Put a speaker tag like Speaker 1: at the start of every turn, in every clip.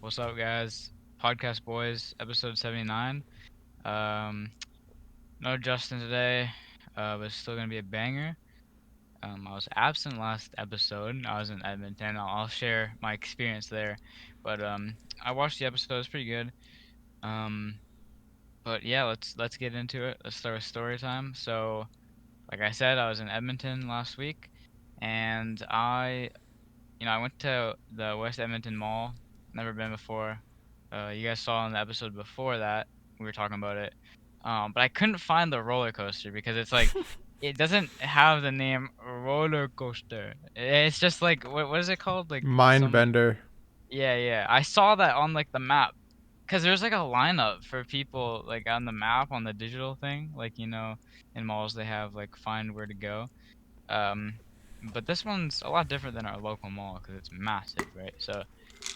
Speaker 1: What's up, guys? Podcast Boys, episode 79. Um, no Justin today, but it's still gonna be a banger. I was absent last episode. I was in Edmonton. I'll share my experience there, but I watched the episode. It's pretty good. Um, but yeah, let's get into it. Let's start with story time. So, like I said, I was in Edmonton last week, and I went to the West Edmonton Mall. Never been before. You guys saw in the episode before that we were talking about it. But I couldn't find the roller coaster because it's like it doesn't have the name roller coaster. It's just like what is it called? Like
Speaker 2: Mind
Speaker 1: some
Speaker 2: bender.
Speaker 1: yeah. I saw that on like the map because there's like a lineup for people like on the map on the digital thing. Like in malls they have like find where to go. Um, but this one's a lot different than our local mall because it's massive, right? So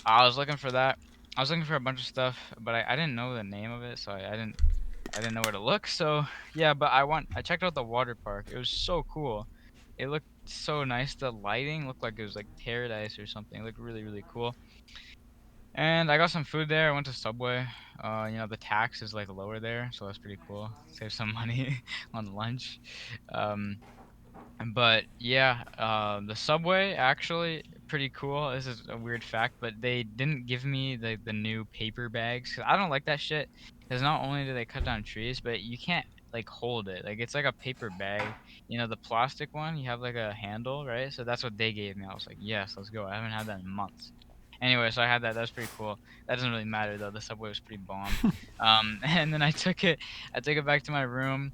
Speaker 1: I was looking for that. I was looking for a bunch of stuff, but I didn't know the name of it, so I didn't know where to look. So yeah, but I checked out the water park. It was so cool. It looked so nice. The lighting looked like it was like paradise or something. It looked really cool. And I got some food there. I went to Subway. The tax is like lower there, so that's pretty cool. Save some money on lunch. Um, but yeah, the subway actually pretty cool. This is a weird fact, but they didn't give me the new paper bags 'cause I don't like that shit. Because not only do they cut down trees, but you can't like hold it. Like it's like a paper bag. The plastic one, you have like a handle, right? So that's what they gave me. I was like, yes, let's go. I haven't had that in months. Anyway, so I had that. That's pretty cool. That doesn't really matter though. The subway was pretty bomb. And then I took it back to my room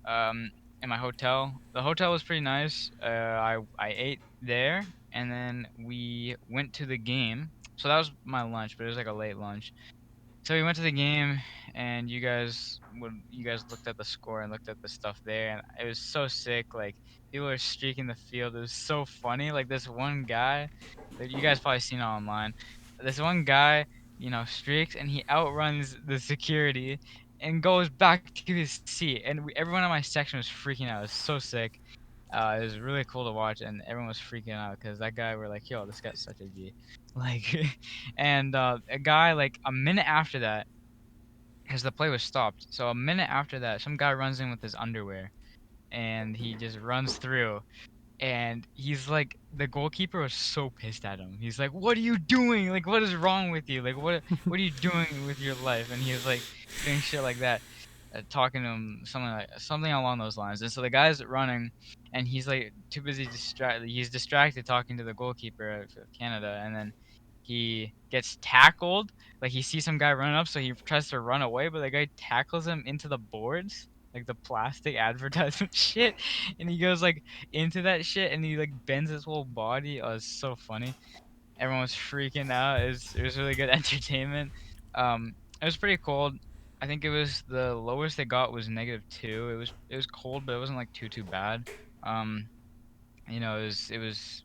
Speaker 1: um, in my hotel. The hotel was pretty nice. I ate there, and then we went to the game. So that was my lunch, but it was like a late lunch. So we went to the game, and you guys looked at the score and looked at the stuff there, and it was so sick. Like people were streaking the field. It was so funny. Like this one guy, that you guys probably seen it online. This one guy, streaks and he outruns the security and goes back to his seat. And everyone in my section was freaking out. It was so sick. It was really cool to watch, and everyone was freaking out because that guy were like, "Yo, this guy's such a G." Like, and a guy like a minute after that, because the play was stopped. So a minute after that, some guy runs in with his underwear, and he just runs through, and he's like, the goalkeeper was so pissed at him. He's like, "What are you doing? Like, what is wrong with you? Like, what are you doing with your life?" And he was like doing shit like that, talking to him something along those lines. And so the guy's running, and he's like too busy distracted. He's distracted talking to the goalkeeper of Canada, and then he gets tackled. Like he sees some guy running up, so he tries to run away, but the guy tackles him into the boards, like the plastic advertisement shit, and he goes like into that shit, and he like bends his whole body. Oh, it's so funny. Everyone was freaking out. It was really good entertainment. It was pretty cold. I think it was the lowest they got was -2. It was cold, but it wasn't like too bad. Um, it was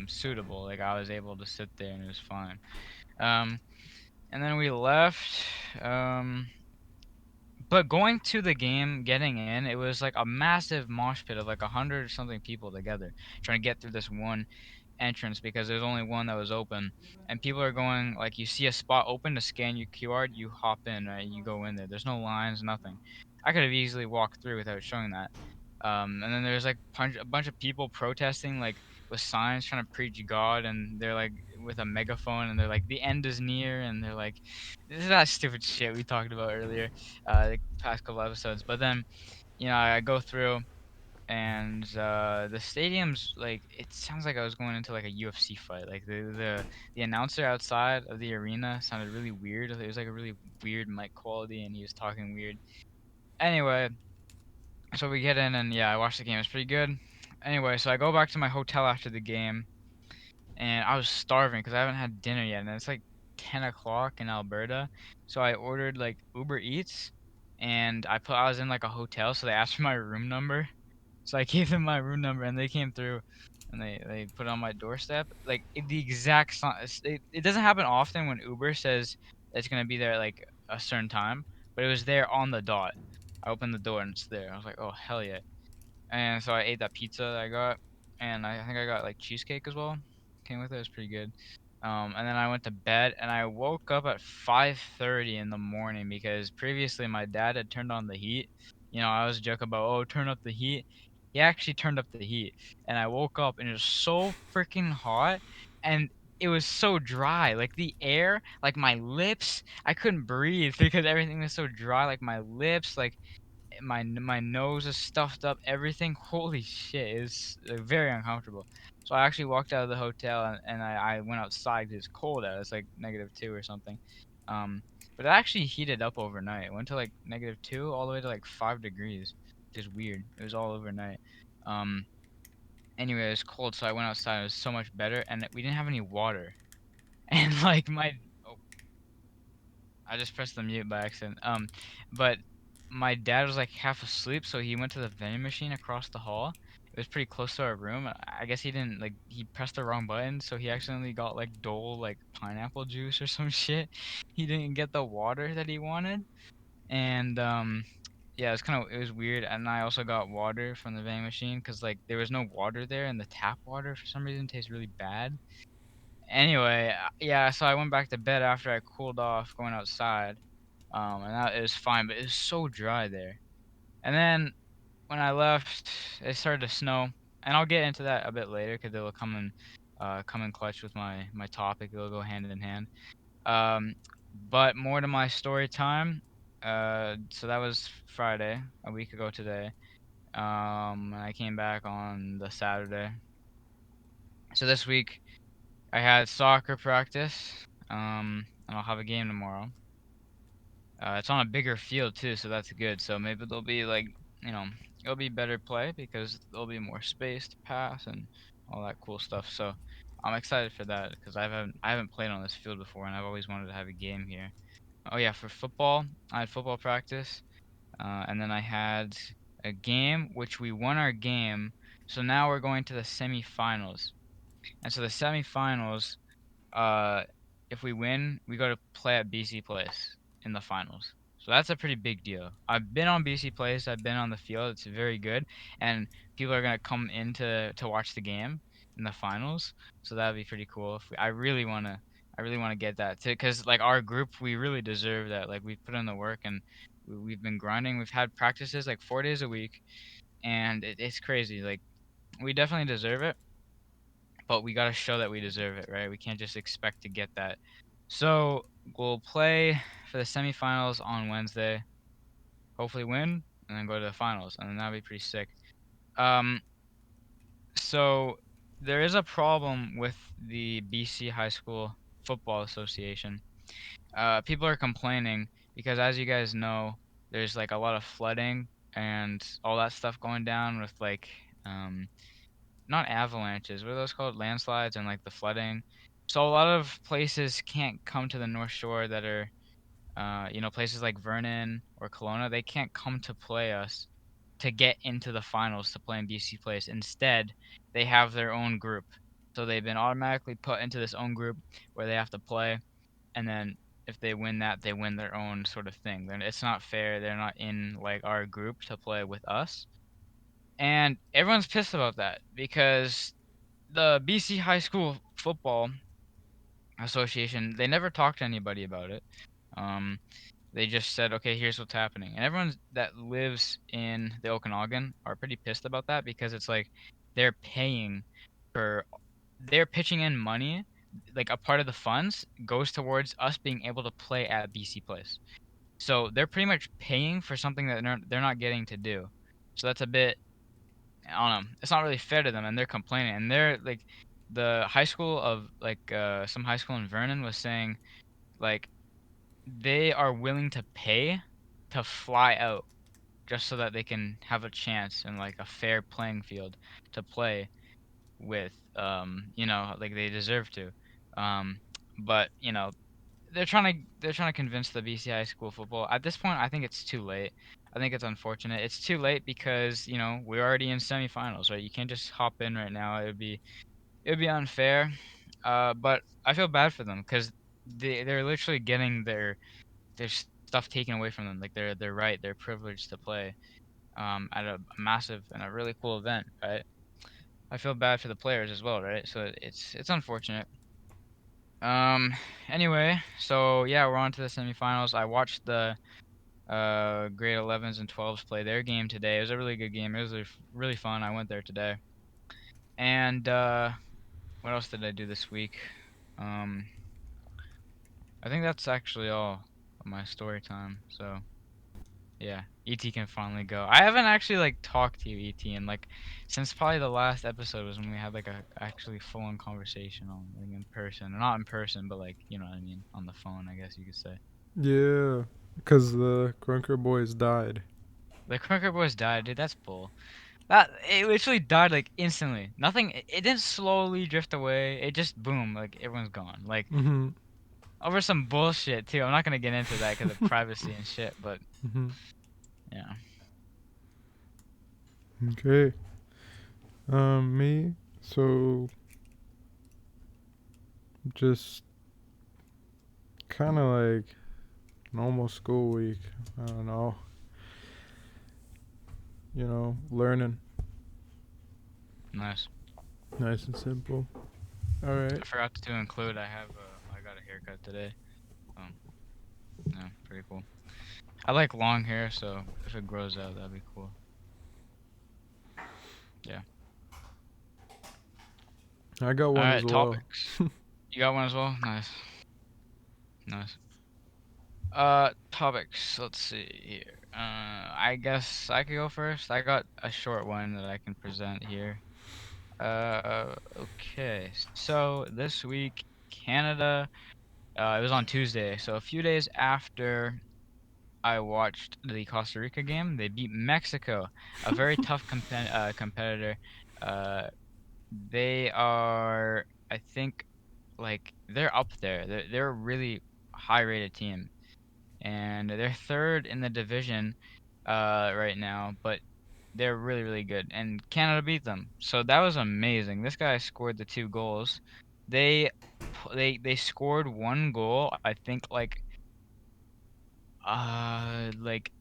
Speaker 1: suitable. Like I was able to sit there and it was fine. Um, and then we left. Um, but going to the game, getting in, it was like a massive mosh pit of like 100 or something people together trying to get through this one entrance because there's only one that was open. And people are going, like, you see a spot open to scan your QR, you hop in, right? You go in there. There's no lines, nothing. I could have easily walked through without showing that. And then there's like a bunch of people protesting, like with signs trying to preach God, and they're like with a megaphone, and they're like, the end is near, and they're like, this is that stupid shit we talked about earlier, the past couple episodes. But then, I go through, and the stadium's like, it sounds like I was going into like a UFC fight. Like the announcer outside of the arena sounded really weird. It was like a really weird mic quality, and he was talking weird. Anyway, so we get in, and yeah, I watched the game. It's pretty good. Anyway, so I go back to my hotel after the game, and I was starving because I haven't had dinner yet, and it's like 10 o'clock in Alberta. So I ordered like Uber Eats, and I was in like a hotel, so they asked for my room number. So I gave them my room number, and they came through, and they put it on my doorstep. Like the exact it doesn't happen often when Uber says it's gonna be there at like a certain time, but it was there on the dot. I opened the door and it's there. I was like, oh hell yeah! And so I ate that pizza that I got, and I think I got like cheesecake as well. Came with it. It was pretty good. And then I went to bed, and I woke up at 5:30 in the morning because previously my dad had turned on the heat. I was joking about, "Oh, turn up the heat." He actually turned up the heat, and I woke up and it was so freaking hot, and it was so dry. Like the air, like my lips, I couldn't breathe because everything was so dry. Like my lips, like my nose is stuffed up, everything. Holy shit, it was very uncomfortable. So I actually walked out of the hotel, and I went outside 'cause it's cold out. It's like -2 or something. Um, but it actually heated up overnight. It went to like -2 all the way to like 5 degrees. Just weird. It was all overnight. Um, anyway, it was cold, so I went outside. It was so much better, and we didn't have any water. And like I just pressed the mute by accident. But my dad was like half asleep, so he went to the vending machine across the hall. It was pretty close to our room. I guess he didn't like he pressed the wrong button, so he accidentally got like Dole like pineapple juice or some shit. He didn't get the water that he wanted, and yeah, it was weird. And I also got water from the vending machine because like there was no water there, and the tap water for some reason tastes really bad. Anyway, yeah, so I went back to bed after I cooled off going outside, and that it was fine, but it was so dry there. And then when I left, it started to snow, and I'll get into that a bit later because it'll come in clutch with my topic. It'll go hand in hand. Um, but more to my story time. So that was Friday, a week ago today. And I came back on the Saturday. So this week I had soccer practice, and I'll have a game tomorrow. It's on a bigger field too, so that's good. So maybe there'll be like, you know, it'll be better play because there'll be more space to pass and all that cool stuff. So I'm excited for that because I haven't played on this field before, and I've always wanted to have a game here. Oh yeah, for football, I had football practice, and then I had a game which we won our game. So now we're going to the semifinals, and so the semifinals uh, if we win, we go to play at BC Place in the finals. So that's a pretty big deal. I've been on BC Place. I've been on the field. It's very good, and people are gonna come in to watch the game in the finals. So that'd be pretty cool. I really wanna get that too, cause like our group, we really deserve that. Like we put in the work and we've been grinding. We've had practices like 4 days a week, and it's crazy. Like we definitely deserve it, but we gotta show that we deserve it, right? We can't just expect to get that. So we'll play for the semifinals on Wednesday. Hopefully win, and then go to the finals, and then that'd be pretty sick. Um, so there is a problem with the BC High School Football Association. People are complaining because, as you guys know, there's like a lot of flooding and all that stuff going down with like um not avalanches. What are those called? Landslides and like the flooding. So a lot of places can't come to the North Shore that are, places like Vernon or Kelowna. They can't come to play us to get into the finals to play in BC Place. Instead, they have their own group. So they've been automatically put into this own group where they have to play, and then if they win that, they win their own sort of thing. Then it's not fair. They're not in like our group to play with us. And everyone's pissed about that because the BC High School Football Association, they never talked to anybody about it. Um, they just said, okay, here's what's happening. And everyone that lives in the Okanagan are pretty pissed about that because it's like they're paying for, they're pitching in money. Like a part of the funds goes towards us being able to play at BC Place. So they're pretty much paying for something that they're not getting to do. So that's a bit, I don't know. It's not really fair to them, and they're complaining. And they're like, the high school of like some high school in Vernon was saying like they are willing to pay to fly out just so that they can have a chance in like a fair playing field to play with like they deserve to. Um, but they're trying to convince the BC high school football. At this point, I think it's too late. I think it's unfortunate. It's too late because we're already in semifinals, right? You can't just hop in right now. It would be unfair. But I feel bad for them because they're literally getting their stuff taken away from them. Like their right, their privilege to play at a massive and a really cool event, right? I feel bad for the players as well, right? So it's unfortunate. Um. Anyway, so yeah, we're on to the semifinals. I watched the grade 11s and 12s play their game today. It was a really good game. It was really fun. I went there today. And what else did I do this week? Um, I think that's actually all of my story time. So yeah, ET can finally go. I haven't actually like talked to you, ET, and like since probably the last episode was when we had like a actually full on conversation on like in person, not in person, but like you know what I mean, on the phone, I guess you could say.
Speaker 2: Yeah, because the Crunker Boys died.
Speaker 1: The Crooked Boys died, dude. That's bull. That it literally died like instantly. Nothing. It didn't slowly drift away. It just boom, like everyone's gone. Like
Speaker 2: Mm-hmm.
Speaker 1: over some bullshit too. I'm not gonna get into that because of privacy and shit. But
Speaker 2: Mm-hmm.
Speaker 1: yeah,
Speaker 2: Okay. Me. So just kind of like normal school week. I don't know. Learning.
Speaker 1: nice.
Speaker 2: Nice and simple. All right.
Speaker 1: I forgot to include. I got a haircut today. Um, yeah, pretty cool. I like long hair, so if it grows out, that'd be cool. Yeah.
Speaker 2: I got
Speaker 1: All
Speaker 2: one as
Speaker 1: right,
Speaker 2: well.
Speaker 1: topics. You got one as well. Nice, nice. Topics. Let's see here. I guess I could go first. I got a short one that I can present here. Okay. So this week, Canada. It was on Tuesday, so a few days after I watched the Costa Rica game, they beat Mexico, a very tough competitor. Uh, they are, I think, like they're up there. They're a really high-rated team, and they're third in the division right now, but they're really really good, and Canada beat them. So that was amazing. This guy scored the two goals. They they scored one goal, I think like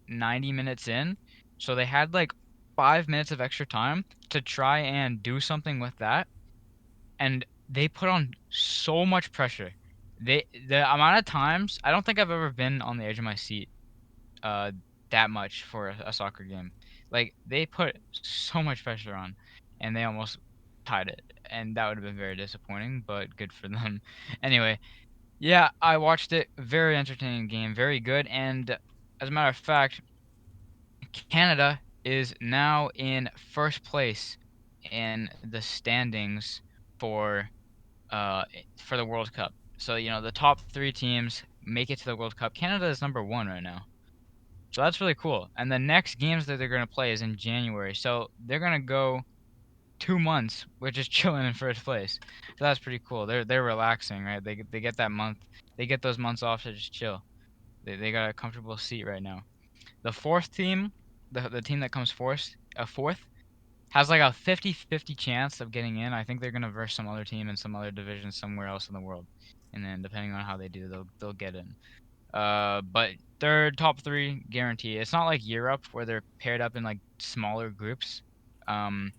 Speaker 1: 90 minutes in. So they had like 5 minutes of extra time to try and do something with that, and they put on so much pressure. The amount of times, I don't think I've ever been on the edge of my seat uh that much for a soccer game. Like they put so much pressure on, and they almost tied it, and that would have been very disappointing, but good for them. Anyway, yeah, I watched it. Very entertaining game, very good, and as a matter of fact, Canada is now in first place in the standings for for the World Cup. So, you know, the top 3 teams make it to the World Cup. Canada is number 1 right now. So that's really cool. And the next games that they're going to play is in January. So they're going to go 2 months, which is chilling in first place. So that's pretty cool. They're relaxing, right? They get that month. They get those months off to just chill. They got a comfortable seat right now. The fourth team, the team that comes fourth, has like a 50-50 chance of getting in. I think they're gonna verse some other team in some other division somewhere else in the world, and then depending on how they do, they'll get in. But third, top three guarantee. It's not like Europe where they're paired up in like smaller groups. Um,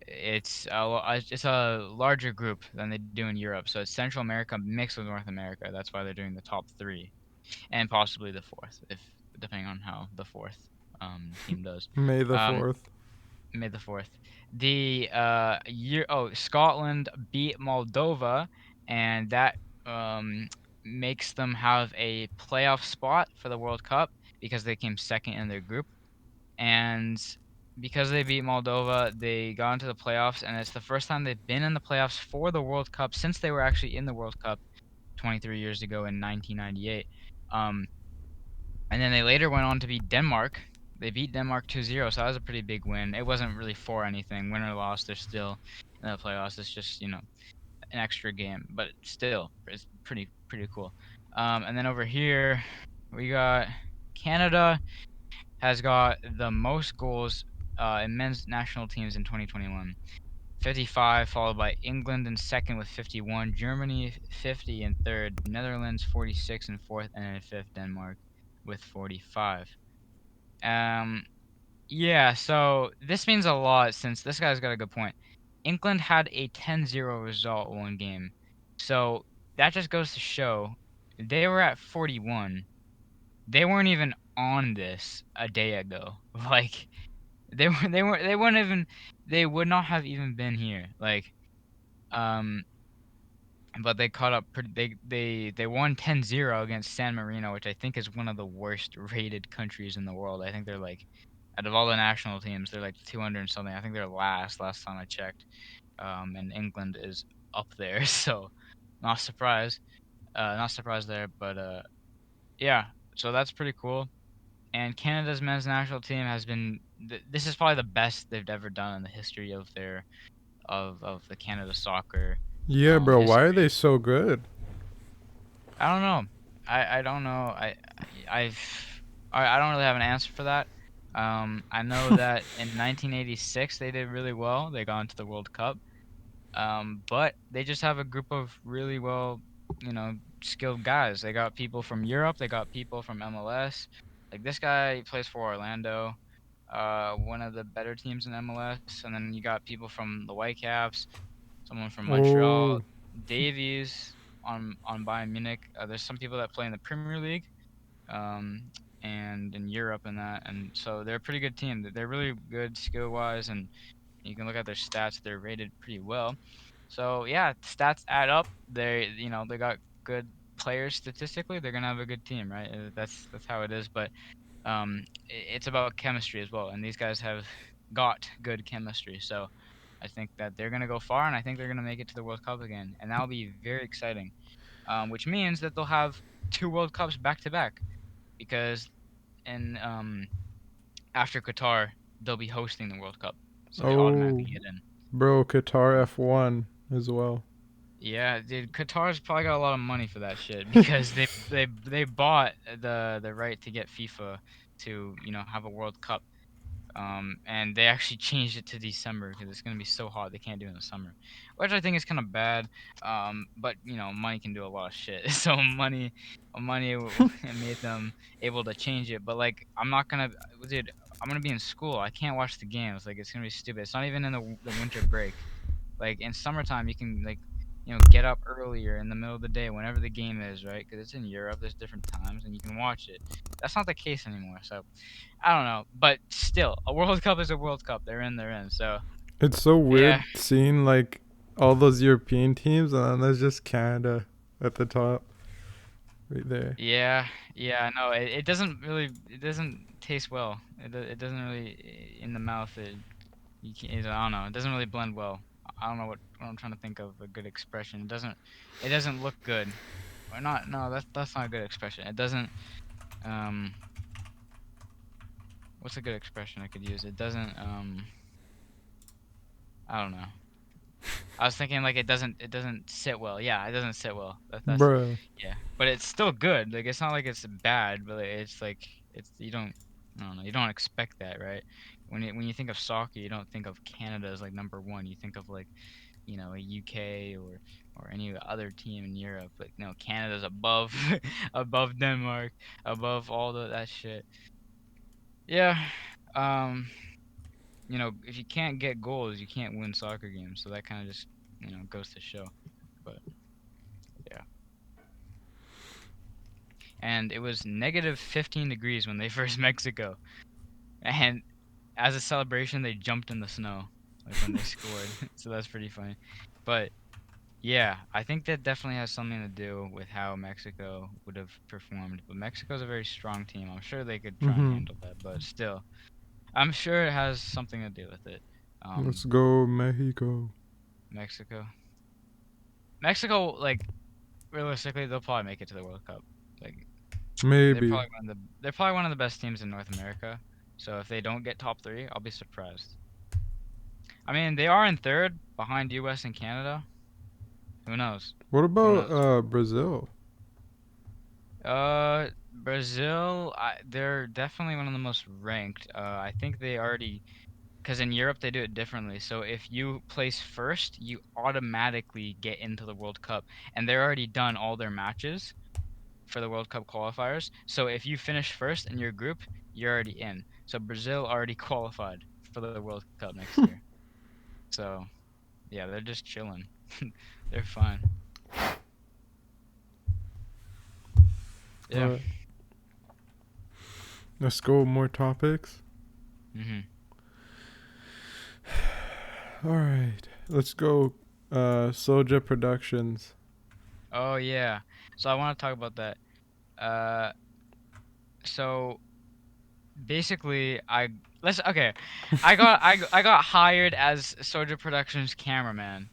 Speaker 1: it's a larger group than they do in Europe. So it's Central America mixed with North America. That's why they're doing the top three and possibly the fourth, if depending on how the fourth team does.
Speaker 2: May the
Speaker 1: Um,
Speaker 2: 4th.
Speaker 1: May the fourth. The year Scotland beat Moldova, and that um makes them have a playoff spot for the World Cup because they came second in their group, and because they beat Moldova, they got into the playoffs, and it's the first time they've been in the playoffs for the World Cup since they were actually in the World Cup 23 years ago in 1998. Um, and then they later went on to beat Denmark. They beat Denmark 2-0, so that was a pretty big win. It wasn't really for anything. Win or loss, they're still in the playoffs. It's just, you know, an extra game, but still, it's pretty cool. And then over here, we got Canada has got the most goals in men's national teams in 2021. 55, followed by England in second with 51, Germany 50 in third, Netherlands 46 in fourth, and in fifth, Denmark with 45. Um, yeah, so this means a lot since this guy's got a good point. England had a 10-0 result one game. So that just goes to show they were at 41. They weren't even on this a day ago. Like they weren't even they would not have even been here. Like um but they caught up pretty they won 10-0 against San Marino, which I think is one of the worst rated countries in the world. I think they're like out of all the national teams, they're like 200 and something. I think they're last time I checked. And England is up there, so not surprised. Not surprised there, but yeah. So that's pretty cool. And Canada's men's national team has been. This is probably the best they've ever done in the history of their of the Canada soccer
Speaker 2: Yeah, bro. Why are they
Speaker 1: history.
Speaker 2: so good?
Speaker 1: I don't know. I don't know. I've I don't really have an answer for that. I know that in 1986 they did really well. They got into the World Cup. But they just have a group of really well, you know, skilled guys. They got people from Europe. They got people from MLS. Like this guy plays for Orlando, one of the better teams in MLS. And then you got people from the Whitecaps, someone from Montreal,
Speaker 2: Oh,
Speaker 1: Davies on Bayern Munich. There's some people that play in the Premier League, um, and in Europe and that. And so they're a pretty good team. They're really good skill wise, and you can look at their stats. They're rated pretty well. So yeah, stats add up. They got good players statistically. They're gonna have a good team, right? That's how it is. But it's about chemistry as well, and these guys have got good chemistry. So I think that they're gonna go far, and I think they're gonna make it to the World Cup again, and that'll be very exciting. Which means that they'll have two World Cups back to back, because in after Qatar they'll be hosting the World Cup, so they
Speaker 2: oh,
Speaker 1: automatically get in.
Speaker 2: bro. Qatar
Speaker 1: Um,
Speaker 2: F1 as well.
Speaker 1: Yeah, dude, Qatar's probably got a lot of money for that shit because they bought the right to get FIFA to, have a World Cup. And they actually changed it to December because it's gonna be so hot they can't do it in the summer, which I think is kind of bad. But money can do a lot of shit. So made them able to change it. But like, dude, I'm gonna be in school. I can't watch the games. Like, it's gonna be stupid. It's not even in the winter break. Like in summertime, you can like, get up earlier in the middle of the day whenever the game is, right? Because it's in Europe. There's different times, and you can watch it. That's not the case anymore. So I don't know, but still, a World Cup is a World Cup. They're in. They're in. So
Speaker 2: It's so
Speaker 1: yeah,
Speaker 2: weird seeing like all those European teams, and then there's just Canada at the top, right there.
Speaker 1: yeah, yeah. No, it doesn't really. It doesn't taste well. It doesn't really in the mouth. You can't. I don't know. It doesn't really blend well. I don't know what I'm trying to think of a good expression. It doesn't. It doesn't look good. Or not. No, that's not a good expression. It doesn't. Um, what's a good expression I could use? It doesn't. I don't know. I was thinking like it doesn't sit well. Yeah, it doesn't sit well. That's
Speaker 2: Bruh.
Speaker 1: yeah. But it's still good. Like it's not like it's bad, but it's like it's you don't I don't know, you don't expect that, right? When you think of soccer, you don't think of Canada as like number one. You think of like, a UK or any other team in Europe. Like no, Canada's above above Denmark, above all that shit. Yeah. Um, if you can't get goals, you can't win soccer games. So that kind of just, goes to show. But yeah. And it was negative 15 degrees when they first Mexico. And as a celebration, they jumped in the snow, like when they scored. So that's pretty funny. But yeah, I think that definitely has something to do with how Mexico would have performed. But Mexico's a very strong team. I'm sure they could try and
Speaker 2: Mhm.
Speaker 1: handle that. But still, I'm sure it has something to do with it.
Speaker 2: Let's
Speaker 1: Um,
Speaker 2: go Mexico.
Speaker 1: Mexico. Mexico, like, realistically, they'll probably make it to the World Cup. Like,
Speaker 2: Maybe.
Speaker 1: they're probably one of the best teams in North America. So if they don't get top three, I'll be surprised. I mean, they are in third behind U.S. and Canada. Who knows?
Speaker 2: What
Speaker 1: Who
Speaker 2: about
Speaker 1: knows?
Speaker 2: Brazil?
Speaker 1: Brazil, they're definitely one of the most ranked. I think they already, because in Europe they do it differently. So if you place first, you automatically get into the World Cup, and they're already done all their matches for the World Cup qualifiers. So if you finish first in your group, you're already in. So Brazil already qualified for the World Cup next year. So yeah, they're just chilling. They're fine. Yeah.
Speaker 2: But let's go with more topics.
Speaker 1: Mhm.
Speaker 2: All right, let's go. Soja Productions.
Speaker 1: Oh yeah. So I want to talk about that. Uh, so basically, okay. I got hired as Soja Productions cameraman.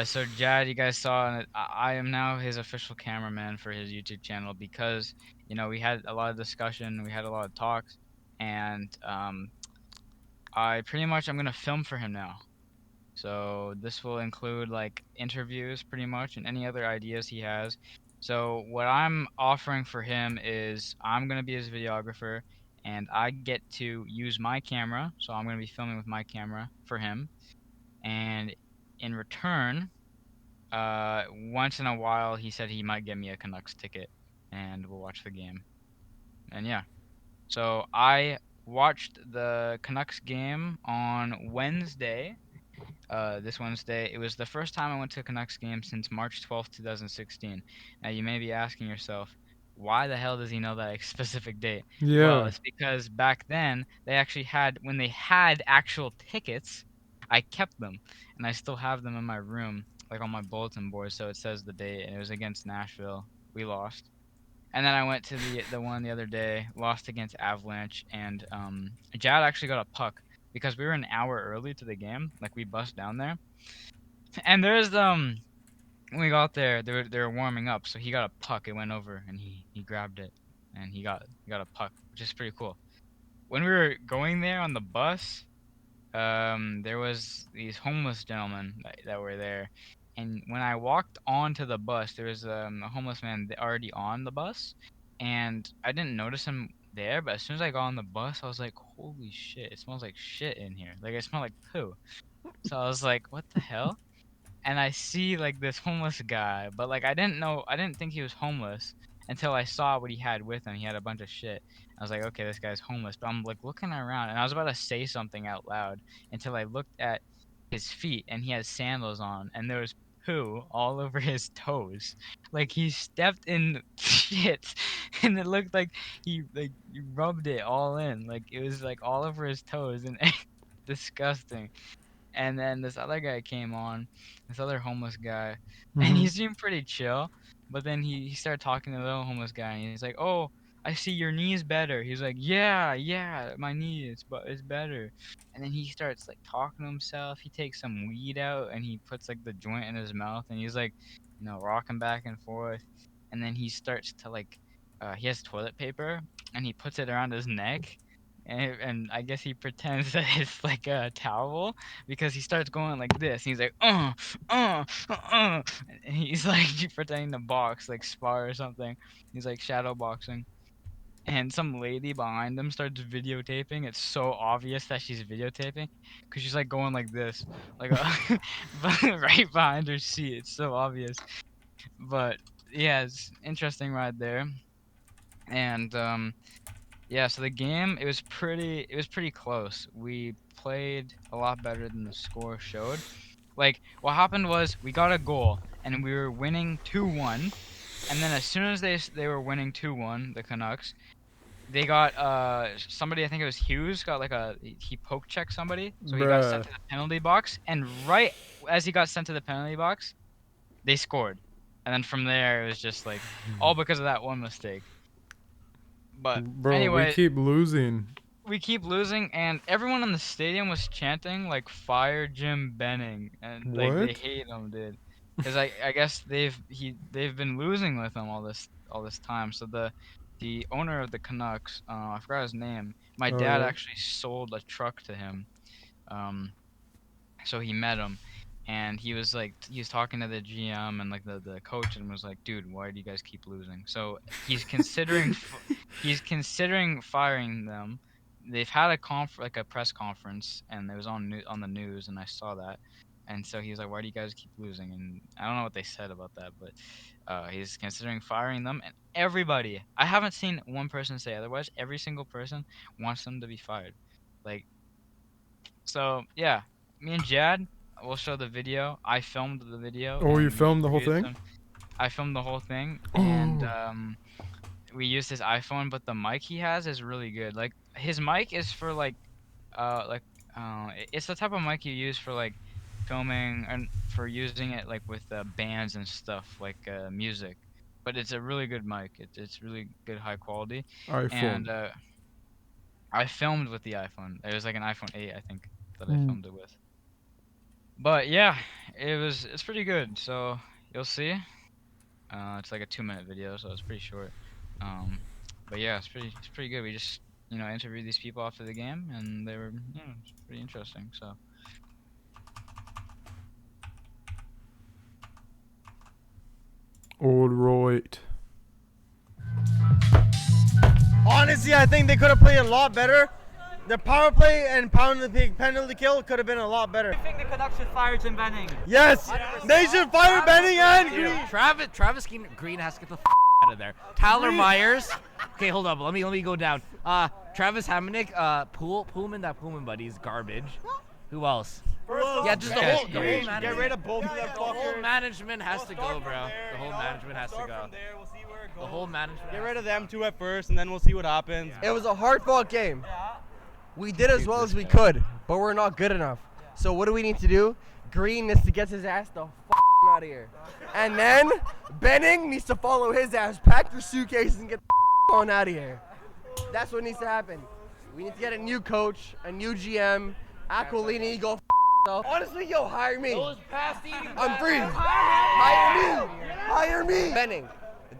Speaker 1: So Jad, you guys saw, and I am now his official cameraman for his YouTube channel because we had a lot of discussion, we had a lot of talks, and I pretty much I'm gonna film for him now. So this will include like interviews pretty much and any other ideas he has. So what I'm offering for him is I'm going to be his videographer and I get to use my camera. So I'm going to be filming with my camera for him. And in return, once in a while he said he might get me a Canucks ticket and we'll watch the game. And yeah. So I watched the Canucks game on Wednesday, this Wednesday. It was the first time I went to a Canucks game since March 12th, 2016. Now, you may be asking yourself, why the hell does he know that specific date? Well,
Speaker 2: Yeah.
Speaker 1: it's because back then they actually had, when they had actual tickets, I kept them and I still have them in my room, like on my bulletin board. So it says the date, and it was against Nashville. We lost. And then I went to the one the other day, lost against Avalanche, and Jad actually got a puck because we were an hour early to the game. Like we bussed down there, and there's when we got there, they were warming up, so he got a puck. It went over, and he grabbed it, and he got a puck, which is pretty cool. When we were going there on the bus, there was these homeless gentlemen that were there, and when I walked onto the bus, there was a homeless man already on the bus, and I didn't notice him there, but as soon as I got on the bus, I was like, holy shit, it smells like shit in here. Like it smelled like poo. So I was like, what the hell? And I see like this homeless guy, but like I didn't think he was homeless until I saw what he had with him. He had a bunch of shit. I was like, okay, this guy's homeless. But I'm like looking around, and I was about to say something out loud until I looked at his feet, and he had sandals on, and there was poo all over his toes. Like he stepped in shit, and it looked like he rubbed it all in. Like it was like all over his toes, and disgusting. And then this other guy came on, this other homeless guy, and
Speaker 2: Mm-hmm.
Speaker 1: he seemed pretty chill. But then he started talking to the other homeless guy, and he's like, "Oh, I see your knee's better." He's like, "Yeah, yeah, my knee is but it's better." And then he starts like talking to himself. He takes some weed out and he puts like the joint in his mouth, and he's like, rocking back and forth. And then he starts to like, he has toilet paper, and he puts it around his neck. And I guess he pretends that it's like a towel because he starts going like this. He's like, and he's like pretending to box, like spar or something. He's like shadow boxing. And some lady behind him starts videotaping. It's so obvious that she's videotaping because she's like going like this, like right behind her seat. It's so obvious. But yeah, it's interesting right there. And yeah, so the game it was pretty close. We played a lot better than the score showed. Like what happened was we got a goal and we were winning 2-1, and then as soon as they were winning 2-1, the Canucks, they got somebody, I think it was Hughes, got like he poke checked somebody, so he got sent
Speaker 2: Bruh.
Speaker 1: to the penalty box, and right as he got sent to the penalty box, they scored. And then from there it was just like all because of that one mistake. But
Speaker 2: Bro, we
Speaker 1: anyway,
Speaker 2: keep losing.
Speaker 1: we keep losing, and everyone in the stadium was chanting like "Fire Jim Benning," and like they
Speaker 2: What?
Speaker 1: hate him, dude. Because I guess they've been losing with him all this time. So the owner of the Canucks, I forgot his name. My
Speaker 2: Oh,
Speaker 1: dad
Speaker 2: yeah.
Speaker 1: actually sold a truck to him. Um, so he met him, and he was like he was talking to the GM and like the coach, and was like, dude, why do you guys keep losing? So he's considering firing them. They've had like a press conference, and it was on the news, and I saw that. And so he was like, why do you guys keep losing? And I don't know what they said about that, but he's considering firing them, and everybody, I haven't seen one person say otherwise. Every single person wants them to be fired. Like, so yeah, me and Jad will show the video. I filmed the video
Speaker 2: Oh, you
Speaker 1: and we
Speaker 2: filmed the whole
Speaker 1: created
Speaker 2: thing?
Speaker 1: some. I filmed the whole thing, and
Speaker 2: Oh.
Speaker 1: we used his iPhone, but the mic he has is really good. Like his mic is for like it's the type of mic you use for like filming and for using it like with bands and stuff like music. But it's a really good mic. It's really good, high quality.
Speaker 2: iPhone.
Speaker 1: And I filmed with the iPhone. It was like an iPhone 8, I think, that I
Speaker 2: Mm.
Speaker 1: filmed it with. But yeah, it's pretty good. So you'll see. It's like a 2-minute video, so it's pretty short. Um, but yeah, it's pretty good. We just interviewed these people after the game, and they were it's pretty interesting. So
Speaker 2: All right.
Speaker 3: Honestly, I think they could have played a lot better. The power play and penalty kill could have been a lot better.
Speaker 4: I think the Canucks should fire Jim Benning.
Speaker 3: Yes, they should fire Benning and Green.
Speaker 5: Travis Green has to get the out of there. Tyler Myers. Okay, hold up. Let me go down. Travis Hamonic, Pullman buddy's garbage. Who else? Yeah, just the whole management.
Speaker 3: Get rid of both of them.
Speaker 5: The whole management has to go, bro. The whole management has to go. The whole management.
Speaker 3: Get rid of them two at first, and then we'll see what happens.
Speaker 6: It was a hard-fought game. We did as well as we could, but we're not good enough. So what do we need to do? Green needs to get his ass the out of here. And then Benning needs to follow his ass, pack their suitcases, and get the on out of here. That's what needs to happen. We need to get a new coach, a new GM. Aquilini, go yourself. Honestly, yo, hire me. I'm free. Hire me. Benning.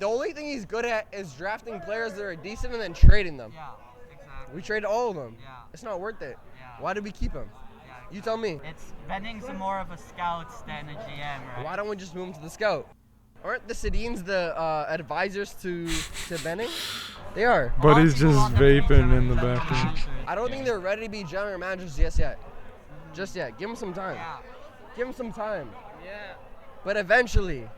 Speaker 6: The only thing he's good at is drafting players that are decent and then trading them.
Speaker 4: Yeah, exactly.
Speaker 6: We traded all of them.
Speaker 4: Yeah.
Speaker 6: It's not worth it.
Speaker 4: Yeah.
Speaker 6: Why did we keep him?
Speaker 4: Yeah,
Speaker 6: You tell me.
Speaker 4: It's Benning's more of a scout than a GM, right?
Speaker 6: Why don't we just move him to the scout? Aren't the Sedines the advisors to Benning? They are.
Speaker 2: But he's just vaping in the bathroom.
Speaker 6: I don't think they're ready to be general managers just yet. Just yet. Give him some time.
Speaker 4: Yeah.
Speaker 6: Give him some time.
Speaker 4: Yeah.
Speaker 6: But eventually,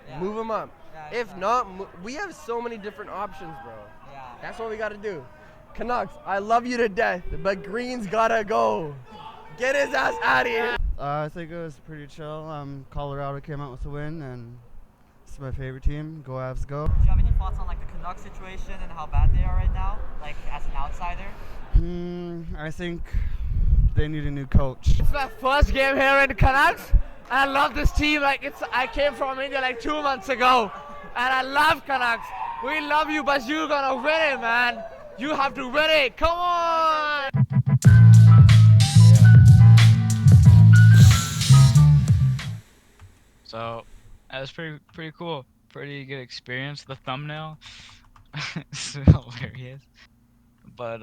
Speaker 4: Yeah.
Speaker 6: move him up.
Speaker 4: Yeah,
Speaker 6: If not, we have so many different options, bro.
Speaker 4: Yeah.
Speaker 6: That's what we got to do. Canucks, I love you to death, but Green's got to go. Get his ass out of here.
Speaker 7: I think it was pretty chill. Colorado came out with a win, and it's my favorite team. Go Avs, go.
Speaker 4: Do you have any thoughts on like the Canucks situation and how bad they are right now, like as an outsider?
Speaker 7: I think they need a new coach.
Speaker 8: It's my first game here in the Canucks. I love this team. I came from India like 2 months ago, and I love Canucks. We love you, but you're gonna win it, man. You have to win it. Come on.
Speaker 1: So that was pretty cool. Pretty good experience. The thumbnail is hilarious. But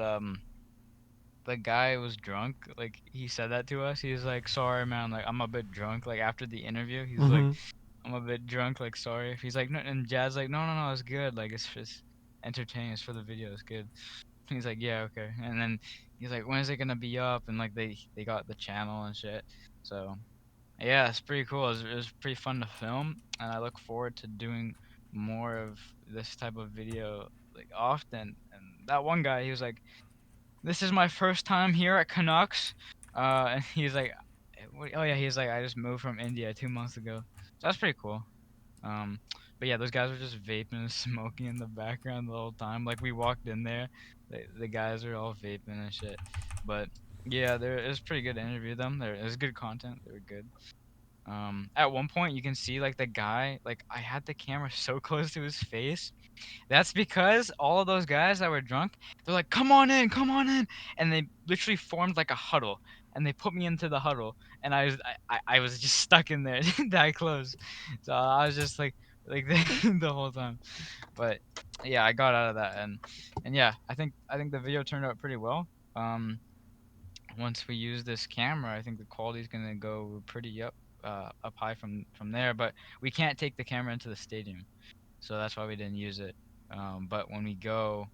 Speaker 1: the guy was drunk. Like he said that to us. He's like, "Sorry, man. Like I'm a bit drunk." Like after the interview, he's like, "I'm a bit drunk. Like sorry." He's like, "No," and Jazz like, "No, it's good. Like it's just entertaining. It's for the video. It's good." He's like, "Yeah, okay." And then he's like, "When is it gonna be up?" And like they got the channel and shit. So yeah, it's pretty cool. It was pretty fun to film, and I look forward to doing more of this type of video like often. And that one guy, he was like, "This is my first time here at Canucks," and he's like, "Oh yeah," he's like, "I just moved from India 2 months ago." So that's pretty cool. But yeah, those guys were just vaping and smoking in the background the whole time. Like we walked in there, the guys were all vaping and shit. But yeah, it was pretty good to interview them. It was good content. They were good. At one point you can see like the guy, like I had the camera so close to his face. That's because all of those guys that were drunk, they're like, come on in," and they literally formed like a huddle, and they put me into the huddle, and I was just stuck in there that close. So I was just like the whole time. But yeah, I got out of that, and yeah, I think the video turned out pretty well. Once we use this camera, I think the quality's gonna go pretty up high from there. But we can't take the camera into the stadium, so that's why we didn't use it. But when we go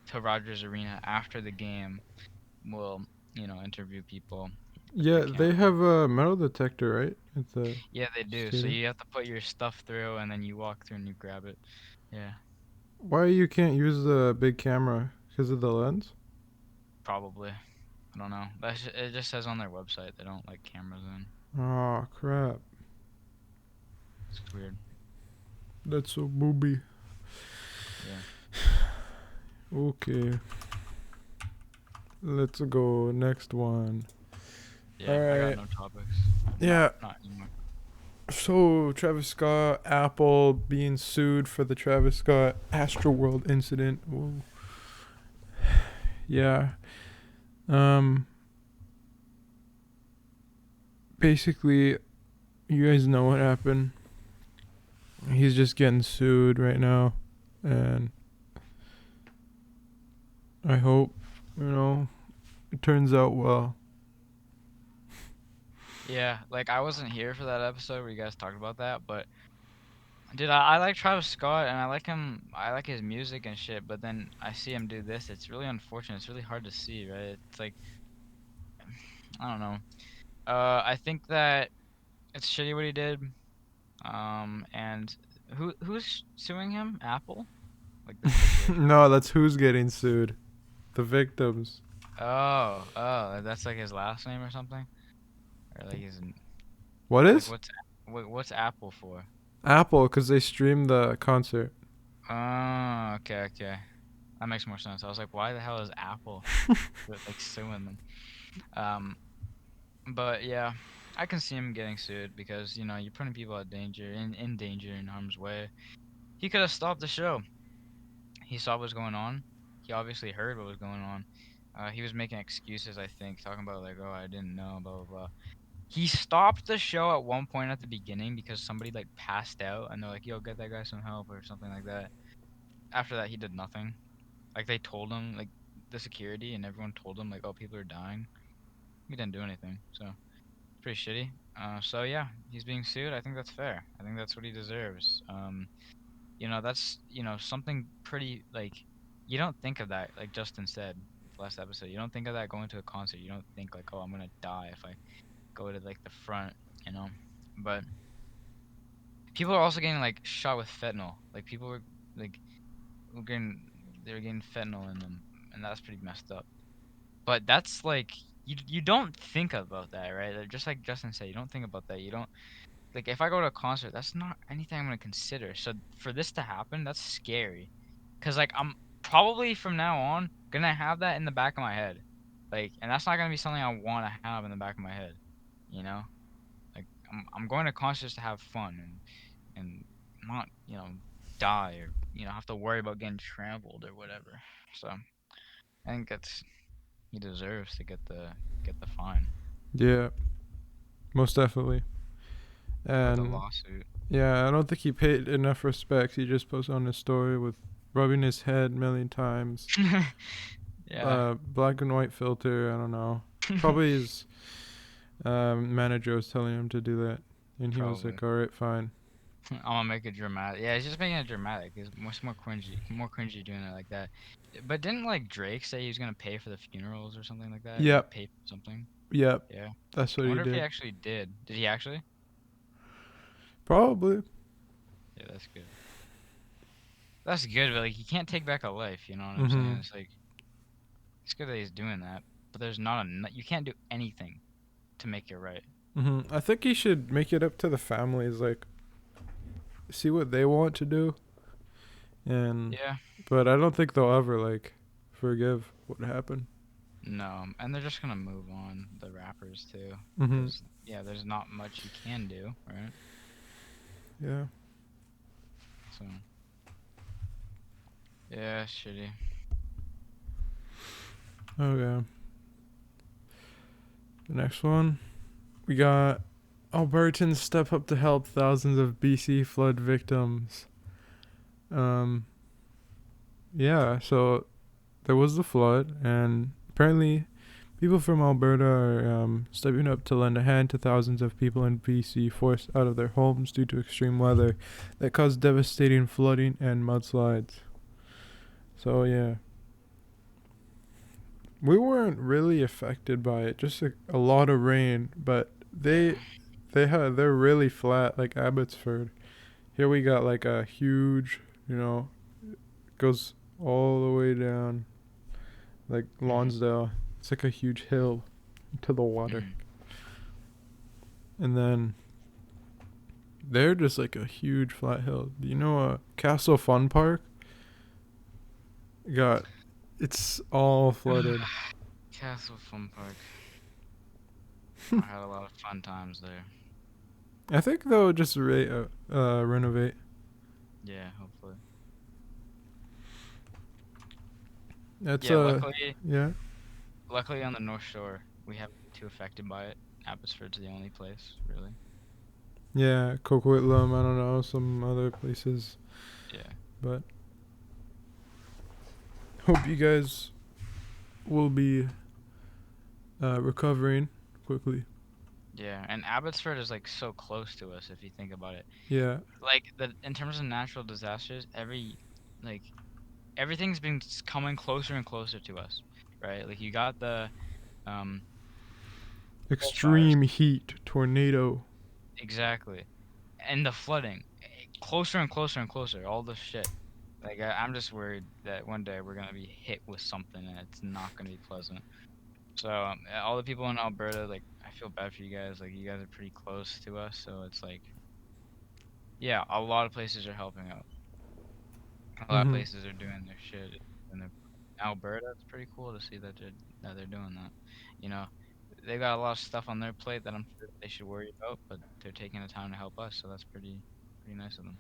Speaker 1: to Rogers Arena after the game, we'll interview people.
Speaker 2: Yeah, they have a metal detector, right? At the
Speaker 1: Yeah, they do. So
Speaker 2: stadium?
Speaker 1: you have to put your stuff through, and then you walk through and you grab it. Yeah,
Speaker 2: Why you can't use the big camera? Because of the lens?
Speaker 1: probably. I don't know. It just says on their website they don't like cameras in.
Speaker 2: Oh, crap.
Speaker 1: It's weird.
Speaker 2: That's so booby.
Speaker 1: Yeah.
Speaker 2: Okay. Let's go. Next one.
Speaker 1: Yeah, I
Speaker 2: Alright.
Speaker 1: got no topics.
Speaker 2: Yeah.
Speaker 1: Not anymore.
Speaker 2: So, Travis Scott, Apple being sued for the Travis Scott Astroworld incident. Whoa. Yeah. Basically, you guys know what happened. He's just getting sued right now. And I hope, it turns out well.
Speaker 1: Yeah, like I wasn't here for that episode where you guys talked about that, but dude, I like Travis Scott and I like him. I like his music and shit. But then I see him do this. It's really unfortunate. It's really hard to see, right? It's like I don't know. I think that it's shitty what he did. And who's suing him? Apple? Like the corporation?
Speaker 2: No, that's who's getting sued. The victims.
Speaker 1: Oh, that's like his last name or something, or like his
Speaker 2: What
Speaker 1: like
Speaker 2: is?
Speaker 1: what's Apple for?
Speaker 2: Apple, because they streamed the concert.
Speaker 1: Oh, okay. That makes more sense. I was like, why the hell is Apple like suing them? But yeah, I can see him getting sued because you're putting people at danger, in danger, in harm's way. He could have stopped the show. He saw what was going on. He obviously heard what was going on. He was making excuses, I think, talking about like, oh, I didn't know, blah blah blah. He stopped the show at one point at the beginning because somebody like passed out, and they're like, yo, get that guy some help or something like that. After that, he did nothing. Like they told him, like the security and everyone told him, like, oh, people are dying. He didn't do anything, so it's pretty shitty. So yeah, he's being sued. I think that's fair. I think that's what he deserves. That's something pretty like you don't think of that, like Justin said last episode. You don't think of that going to a concert. You don't think like, oh, I'm gonna die if I go to like the front, you know. But people are also getting like shot with fentanyl. Like people were like they were getting fentanyl in them, and that's pretty messed up. But that's like you don't think about that, right? Like, just like Justin said, you don't think about that. You don't like if I go to a concert, that's not anything I'm gonna consider. So for this to happen, that's scary, cause like I'm probably from now on gonna have that in the back of my head, like, and that's not gonna be something I want to have in the back of my head, you know. Like I'm going to concerts to have fun and not die or have to worry about getting trampled or whatever. So I think that's he deserves to get the fine
Speaker 2: Yeah, most definitely.
Speaker 1: for the
Speaker 2: And
Speaker 1: lawsuit.
Speaker 2: yeah, I don't think he paid enough respect. He just posted on his story with rubbing his head a million times.
Speaker 1: Yeah.
Speaker 2: Black and white filter. I don't know. Probably his manager was telling him to do that, and he was
Speaker 1: Probably.
Speaker 2: like, "All right, fine."
Speaker 1: I'm gonna make it dramatic. Yeah, he's just making it dramatic. It's much more cringy doing it like that. But didn't like Drake say he was gonna pay for the funerals or something like that?
Speaker 2: Yep.
Speaker 1: Like, pay for something.
Speaker 2: Yep.
Speaker 1: Yeah.
Speaker 2: That's
Speaker 1: I
Speaker 2: what he
Speaker 1: wonder if he
Speaker 2: did.
Speaker 1: actually did. Did he actually?
Speaker 2: Probably.
Speaker 1: Yeah, that's good. That's good, but like you can't take back a life. You know what I'm
Speaker 2: Mhm.
Speaker 1: saying? It's like it's good that he's doing that, but there's not enough. You can't do anything to make it right.
Speaker 2: I think he should make it up to the families, like, see what they want to do. And
Speaker 1: Yeah.
Speaker 2: but I don't think they'll ever like forgive what happened.
Speaker 1: No, and they're just gonna move on, the rappers too.
Speaker 2: Mhm.
Speaker 1: 'Cause, yeah, there's not much you can do, right?
Speaker 2: Yeah.
Speaker 1: So yeah, shitty.
Speaker 2: Okay. The next one, we got Albertans step up to help thousands of BC flood victims. Yeah, so there was the flood, and apparently people from Alberta are stepping up to lend a hand to thousands of people in BC forced out of their homes due to extreme weather that caused devastating flooding and mudslides. So yeah, we weren't really affected by it, just a lot of rain, but they're really flat, like Abbotsford. Here we got like a huge, goes all the way down, like Lonsdale. It's like a huge hill to the water. And then they're just like a huge flat hill. Castle Fun Park got It's all flooded.
Speaker 1: Castle Fun Park. I had a lot of fun times there.
Speaker 2: I think they'll just renovate.
Speaker 1: Yeah, hopefully.
Speaker 2: That's
Speaker 1: Yeah,
Speaker 2: yeah.
Speaker 1: luckily on the North Shore, we haven't been too affected by it. Abbotsford's the only place, really.
Speaker 2: Yeah, Coquitlam, I don't know, some other places.
Speaker 1: Yeah.
Speaker 2: But hope you guys will be recovering quickly.
Speaker 1: Yeah, and Abbotsford is like so close to us if you think about it.
Speaker 2: Yeah.
Speaker 1: Like in terms of natural disasters, everything's been coming closer and closer to us, right? Like you got the
Speaker 2: Extreme
Speaker 1: bushfires.
Speaker 2: heat, tornado.
Speaker 1: Exactly. And the flooding, closer and closer and closer, all this shit. Like I'm just worried that one day we're gonna be hit with something and it's not gonna be pleasant. So all the people in Alberta, like I feel bad for you guys. Like you guys are pretty close to us, so it's like, yeah, a lot of places are helping out. A lot of
Speaker 2: Mhm.
Speaker 1: places are doing their shit. And Alberta, it's pretty cool to see that they're doing that. You know, they got a lot of stuff on their plate that I'm sure they should worry about, but they're taking the time to help us, so that's pretty nice of them.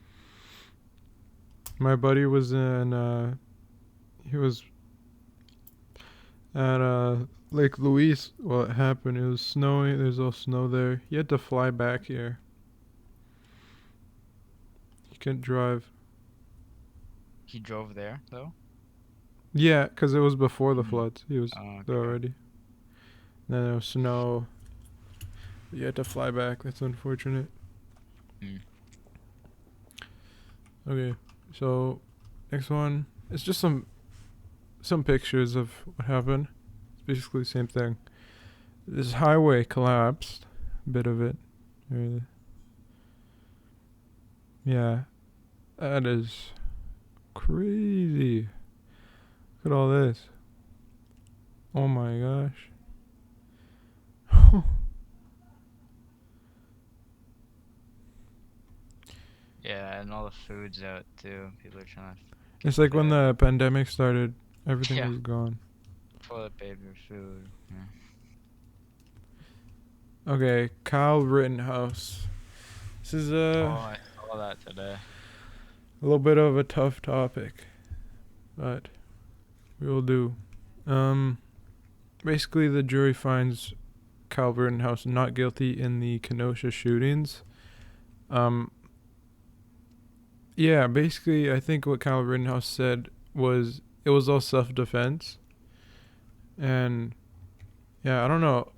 Speaker 2: My buddy was in he was at Lake Louise. What happened? It was snowing. There's all snow there. He had to fly back here. He couldn't drive.
Speaker 1: He drove there though.
Speaker 2: Yeah, 'cause it was before the
Speaker 1: Mhm.
Speaker 2: floods. He was
Speaker 1: Oh,
Speaker 2: there
Speaker 1: okay.
Speaker 2: already. Then there was snow. You had to fly back. That's unfortunate.
Speaker 1: Mm.
Speaker 2: Okay, so next one. It's just some pictures of what happened. It's basically the same thing. This highway collapsed. A bit of it. Yeah, that is crazy. Look at all this. Oh my gosh.
Speaker 1: Yeah, and all the food's out too. People are trying to
Speaker 2: It's like when the pandemic started, everything
Speaker 1: Yeah.
Speaker 2: was gone.
Speaker 1: Toilet paper, food. Yeah.
Speaker 2: Okay, Kyle Rittenhouse. This is
Speaker 1: Oh, I saw that today.
Speaker 2: a little bit of a tough topic, but we will do. Basically, the jury finds Kyle Rittenhouse not guilty in the Kenosha shootings. Yeah, basically, I think what Kyle Rittenhouse said was it was all self-defense. And, yeah, I don't know.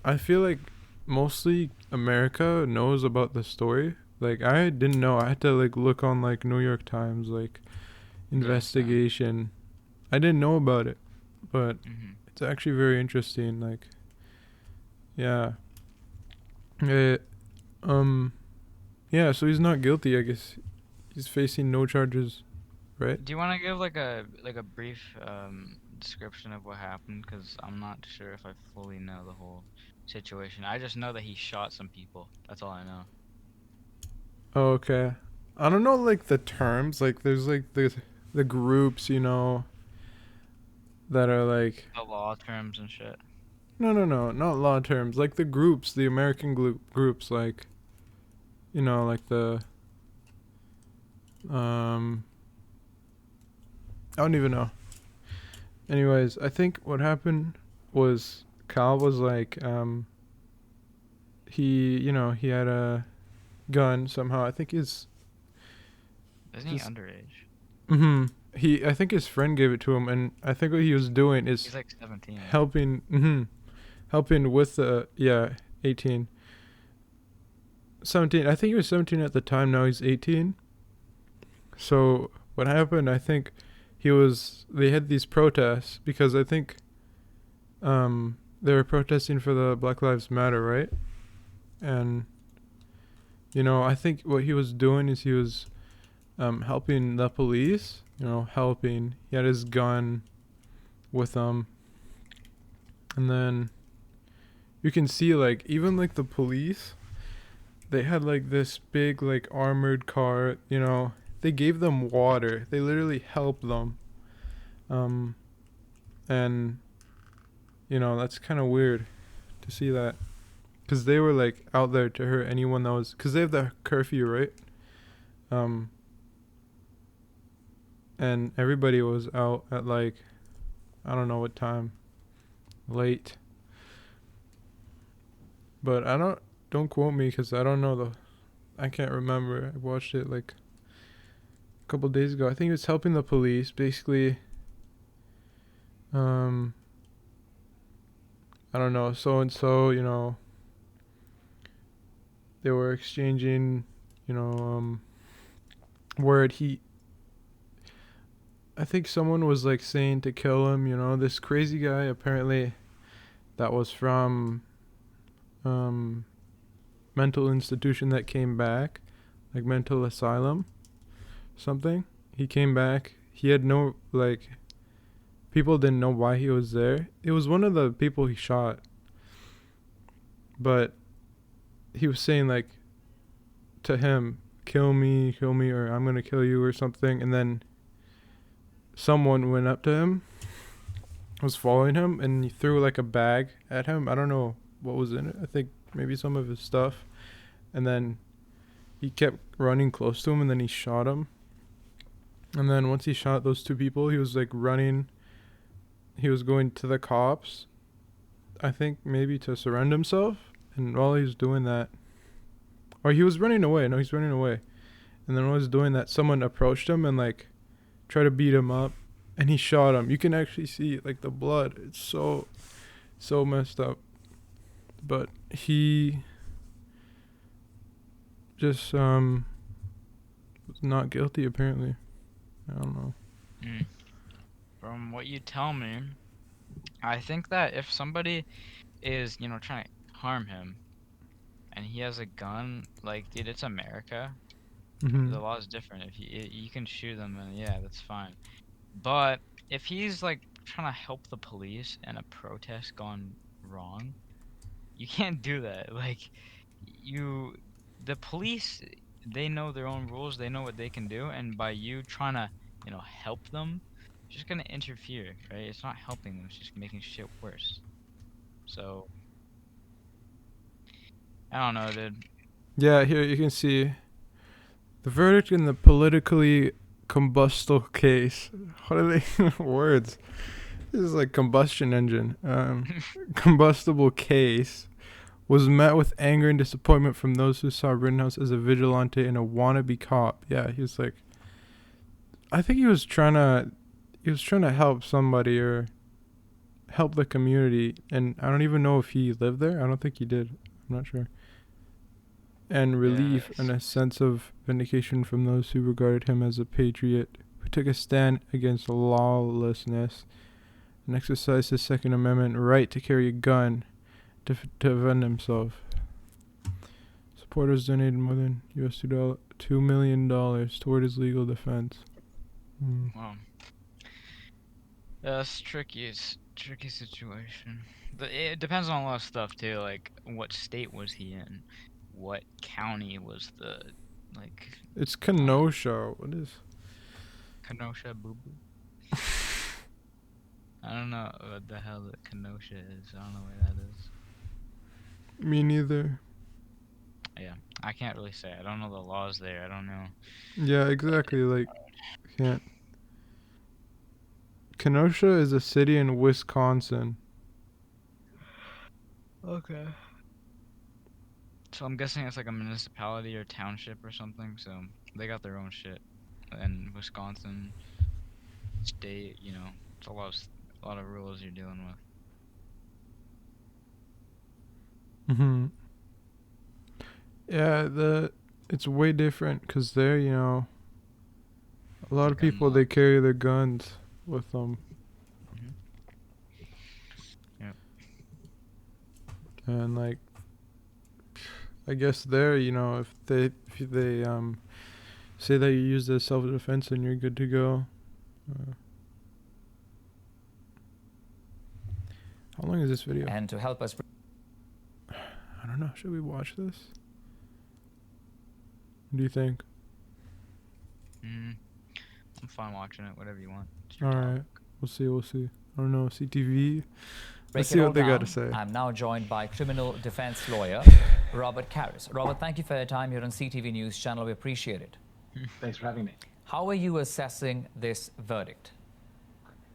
Speaker 2: I feel like mostly America knows about the story. Like, I didn't know. I had to, like, look on, like, New York Times, like, investigation. I didn't know about it. But it's actually very interesting. Like, yeah. Yeah, so he's not guilty, I guess. He's facing no charges, right?
Speaker 1: Do you want to give like a brief description of what happened? Because I'm not sure if I fully know the whole situation. I just know that he shot some people. That's all I know.
Speaker 2: Oh, okay. I don't know, like, the terms. Like, there's, like, the groups, you know, that are, like...
Speaker 1: The law terms and shit.
Speaker 2: No, not law terms. Like, the groups, the American groups, like, you know, like the... I don't even know. Anyways, I think what happened was Kyle was like, he had a gun somehow. I think
Speaker 1: Isn't he underage?
Speaker 2: I think his friend gave it to him, and I think what he was doing is
Speaker 1: He's like 17.
Speaker 2: helping with the 18. 17. I think he was 17 at the time. Now he's 18. So what happened, I think they had these protests because I think they were protesting for the Black Lives Matter, right? And I think what he was doing is he was helping the police, helping. He had his gun with him. And then you can see, like, even like the police, they had like this big like armored car, they gave them water. They literally helped them. And that's kind of weird to see that, because they were like out there to hurt anyone that was, because they have the curfew, right? And everybody was out at like, I don't know what time, late. But don't quote me, because I don't know I can't remember. I watched it like a couple days ago. I think it was helping the police, basically. I don't know, so and so, they were exchanging, word. I think someone was like saying to kill him, this crazy guy apparently that was from mental institution that came back, like mental asylum, something. He came back. He had no, like, people didn't know why he was there. It was one of the people he shot. But he was saying, like, to him, kill me, or I'm going to kill you or something. And then someone went up to him, was following him, and he threw, like, a bag at him. I don't know what was in it. I think maybe some of his stuff. And then he kept running close to him, and then he shot him. And then once he shot those two people, he was, like, running. He was going to the cops, I think maybe to surrender himself. And while he was doing that, or he was running away. No, he's running away. And then while he was doing that, someone approached him and, like, tried to beat him up. And he shot him. You can actually see, like, the blood. It's so messed up. But he just was not guilty, apparently. I don't know.
Speaker 1: From what you tell me, I think that if somebody is, trying to harm him, and he has a gun, like, dude, it's America.
Speaker 2: Mm-hmm.
Speaker 1: The law is different. If you can shoot them, and yeah, that's fine. But if he's like trying to help the police and a protest gone wrong, you can't do that. Like, the police, they know their own rules. They know what they can do, and by you trying to, help them, it's just gonna interfere, right? It's not helping them. It's just making shit worse. So, I don't know, dude.
Speaker 2: Yeah, here you can see the verdict in the politically combustible case. What are they words? This is like combustion engine. Combustible case was met with anger and disappointment from those who saw Rittenhouse as a vigilante and a wannabe cop. Yeah, he was like, I think he was trying to help somebody or help the community, and I don't even know if he lived there. I don't think he did. I'm not sure. And relief and a sense of vindication from those who regarded him as a patriot who took a stand against lawlessness and exercised his Second Amendment right to carry a gun to defend himself. Supporters donated more than $2 million toward his legal defense.
Speaker 1: Wow. That's tricky. It's a tricky situation. It depends on a lot of stuff too, like what state was he in? What county was the, like...
Speaker 2: It's Kenosha. What is...
Speaker 1: Kenosha boo boo? I don't know what the hell that Kenosha is. I don't know where that is.
Speaker 2: Me neither.
Speaker 1: Yeah, I can't really say. I don't know the laws there. I don't know.
Speaker 2: Yeah, exactly. Like, can't. Kenosha is a city in Wisconsin.
Speaker 1: Okay. So I'm guessing it's like a municipality or township or something. So they got their own shit. And Wisconsin state, it's a lot of rules you're dealing with.
Speaker 2: Mm-hmm. Yeah, it's way different because there, a lot of people, they carry their guns with them.
Speaker 1: Yep.
Speaker 2: And like, I guess there, if they say that you use as self-defense, then you're good to go. How long is this video?
Speaker 9: And to help us...
Speaker 2: I don't know. Should we watch this? What do you think?
Speaker 1: I'm fine watching it. Whatever you want.
Speaker 2: Alright. We'll see. I don't know. CTV.
Speaker 9: Break
Speaker 2: Let's
Speaker 9: it
Speaker 2: see
Speaker 9: all
Speaker 2: what they got to
Speaker 9: down.
Speaker 2: say.
Speaker 9: I'm now joined by criminal defense lawyer Robert Carys. Robert, thank you for your time here on CTV News Channel. We appreciate it.
Speaker 10: Thanks for having me.
Speaker 9: How are you assessing this verdict?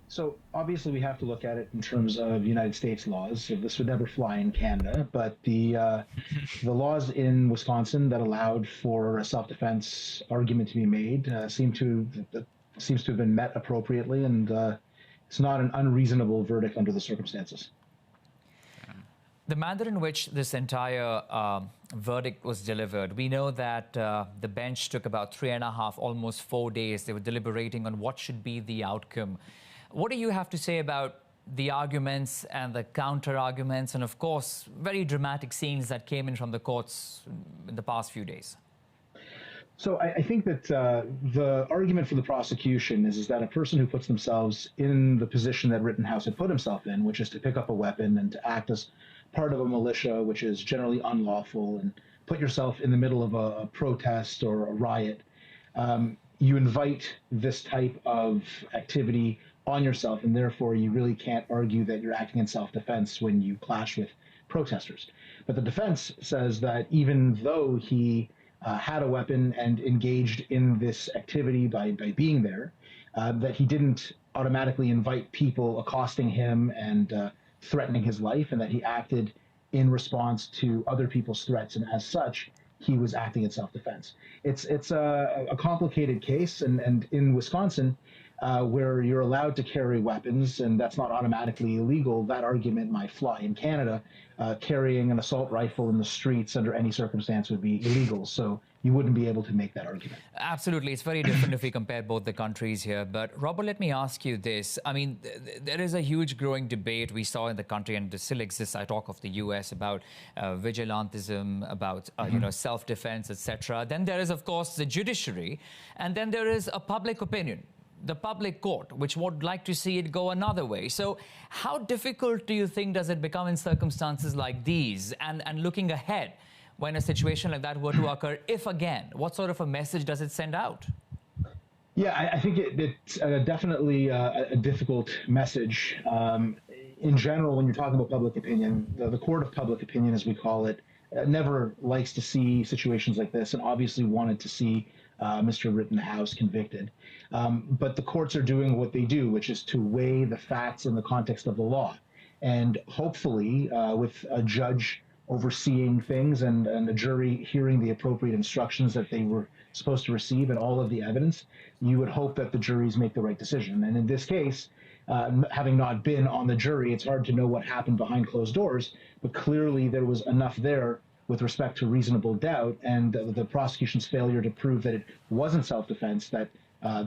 Speaker 10: So obviously we have to look at it in terms of United States laws. So this would never fly in Canada, but the laws in Wisconsin that allowed for a self-defense argument to be made seems to have been met appropriately, and it's not an unreasonable verdict under the circumstances.
Speaker 9: The manner in which this entire verdict was delivered, we know that the bench took about 3.5, almost 4 days. They were deliberating on what should be the outcome. What do you have to say about the arguments and the counter-arguments and, of course, very dramatic scenes that came in from the courts in the past few days?
Speaker 10: So I think that the argument for the prosecution is that a person who puts themselves in the position that Rittenhouse had put himself in, which is to pick up a weapon and to act as part of a militia, which is generally unlawful, and put yourself in the middle of a protest or a riot, you invite this type of activity on yourself, and therefore you really can't argue that you're acting in self-defense when you clash with protesters. But the defense says that even though he had a weapon and engaged in this activity by being there, that he didn't automatically invite people accosting him and threatening his life, and that he acted in response to other people's threats, and as such, he was acting in self-defense. It's a complicated case, and in Wisconsin, where you're allowed to carry weapons, and that's not automatically illegal, that argument might fly. In Canada, carrying an assault rifle in the streets under any circumstance would be illegal, so you wouldn't be able to make that argument.
Speaker 9: Absolutely. It's very different if we compare both the countries here. But Robert, let me ask you this. I mean, there is a huge growing debate we saw in the country, and it still exists. I talk of the U.S. about vigilantism, about self-defense, etc. Then there is, of course, the judiciary, and then there is a public opinion, the public court, which would like to see it go another way. So how difficult do you think does it become in circumstances like these, and looking ahead when a situation like that were to occur, if again, what sort of a message does it send out?
Speaker 10: Yeah, I think it's definitely a difficult message. In general, when you're talking about public opinion, the court of public opinion, as we call it, never likes to see situations like this, and obviously wanted to see Mr. Rittenhouse convicted. But the courts are doing what they do, which is to weigh the facts in the context of the law. And hopefully, with a judge overseeing things and a jury hearing the appropriate instructions that they were supposed to receive and all of the evidence, you would hope that the juries make the right decision. And in this case, having not been on the jury, it's hard to know what happened behind closed doors, but clearly there was enough there with respect to reasonable doubt, and the prosecution's failure to prove that it wasn't self-defense, that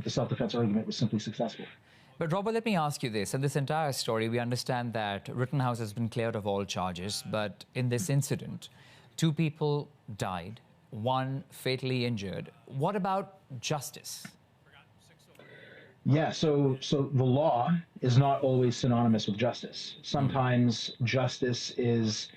Speaker 10: the self-defense argument was simply successful.
Speaker 9: But Robert, let me ask you this. In this entire story, we understand that Rittenhouse has been cleared of all charges, but in this incident, 2 people died, 1 fatally injured. What about justice?
Speaker 10: Yeah, so the law is not always synonymous with justice. Sometimes justice is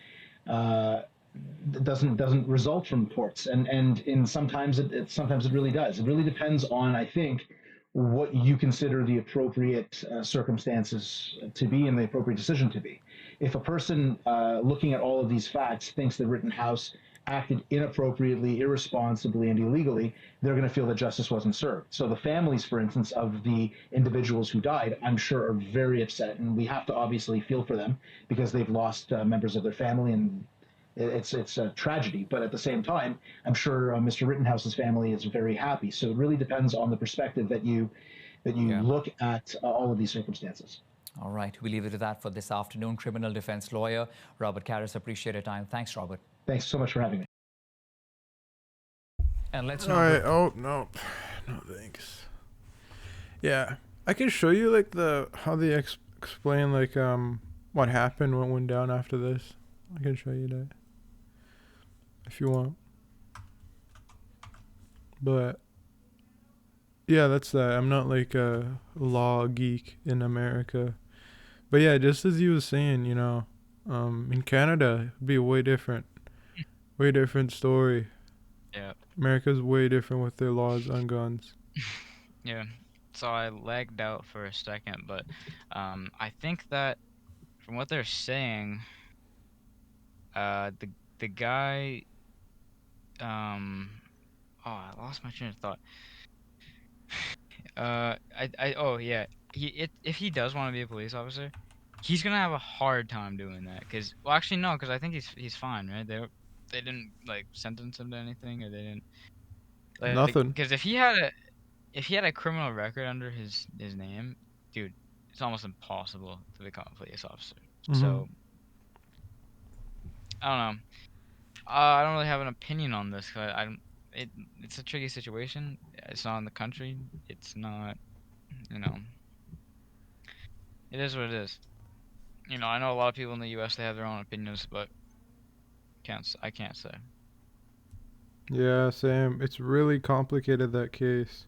Speaker 10: doesn't result from courts, and in sometimes it really does. It really depends on, I think, what you consider the appropriate circumstances to be and the appropriate decision to be. If a person looking at all of these facts thinks that Rittenhouse acted inappropriately, irresponsibly, and illegally, they're going to feel that justice wasn't served. So the families, for instance, of the individuals who died, I'm sure are very upset, and we have to obviously feel for them because they've lost members of their family, and it's a tragedy. But at the same time, I'm sure Mr. Rittenhouse's family is very happy. So it really depends on the perspective that you look at all of these circumstances.
Speaker 9: All right, we leave it at that for this afternoon. Criminal defense lawyer Robert Carys, appreciate your time. Thanks, Robert.
Speaker 10: Thanks so much for having me.
Speaker 9: And let's
Speaker 2: All right. Oh no, thanks. Yeah, I can show you like how they explain like what happened, what went down after this. I can show you that if you want. But yeah, that's that. I'm not like a law geek in America. But yeah, just as you were saying, in Canada, it'd be a way different story.
Speaker 1: Yeah.
Speaker 2: America's way different with their laws on guns.
Speaker 1: Yeah. so I lagged out for a second, but I think that from what they're saying, the guy, oh, I lost my train of thought. Oh yeah, if he does want to be a police officer, he's gonna have a hard time doing that. Well, actually no, because I think he's fine, right? They didn't like sentence him to anything, or they didn't like,
Speaker 2: Nothing.
Speaker 1: because if he had a criminal record under his name, dude, it's almost impossible to become a police officer.
Speaker 2: Mhm.
Speaker 1: So I don't know. I don't really have an opinion on this. 'Cause I don't. It's a tricky situation. It's not in the country. It's not. You know. It is what it is. I know a lot of people in the U.S. they have their own opinions, but I can't say.
Speaker 2: Yeah, same. It's really complicated, that case.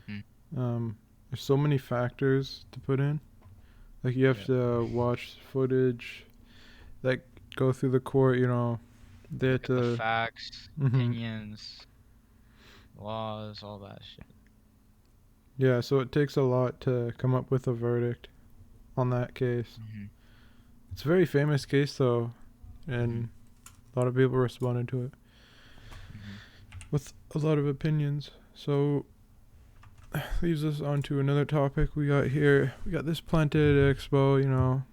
Speaker 1: Hmm.
Speaker 2: There's so many factors to put in. Like you have
Speaker 1: Yeah.
Speaker 2: to watch footage, like go through the court. They had
Speaker 1: Look at the
Speaker 2: to.
Speaker 1: facts, opinions, laws, all that shit.
Speaker 2: Yeah, so it takes a lot to come up with a verdict on that case. It's a very famous case though, and a lot of people responded to it with a lot of opinions. So leaves us on to another topic we got here. We got this Planted Expo,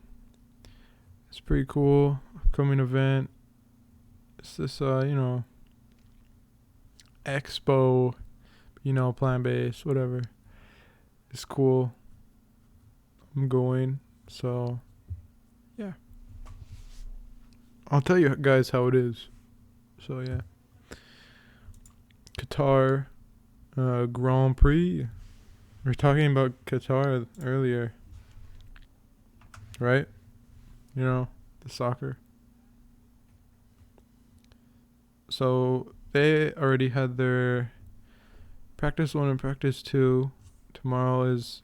Speaker 2: it's pretty cool. Upcoming event. It's this expo, plant-based, whatever. It's cool. I'm going, so yeah. I'll tell you guys how it is. So yeah. Qatar Grand Prix. We were talking about Qatar earlier. Right? The soccer. So they already had their practice 1 and practice 2. Tomorrow is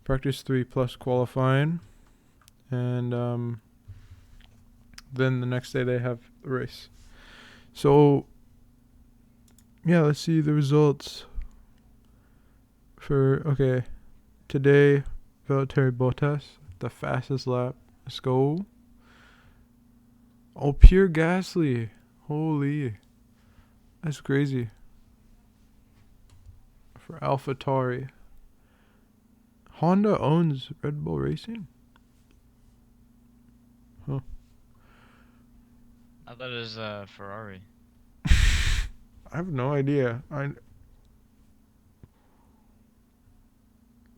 Speaker 2: practice 3 plus qualifying. And then the next day they have the race. So yeah, let's see the results for today. Valtteri Bottas, the fastest lap. Let's go. Oh, Pierre Gasly. Holy, that's crazy. For AlphaTauri. Honda owns Red Bull Racing? Huh.
Speaker 1: I thought it was Ferrari.
Speaker 2: I have no idea.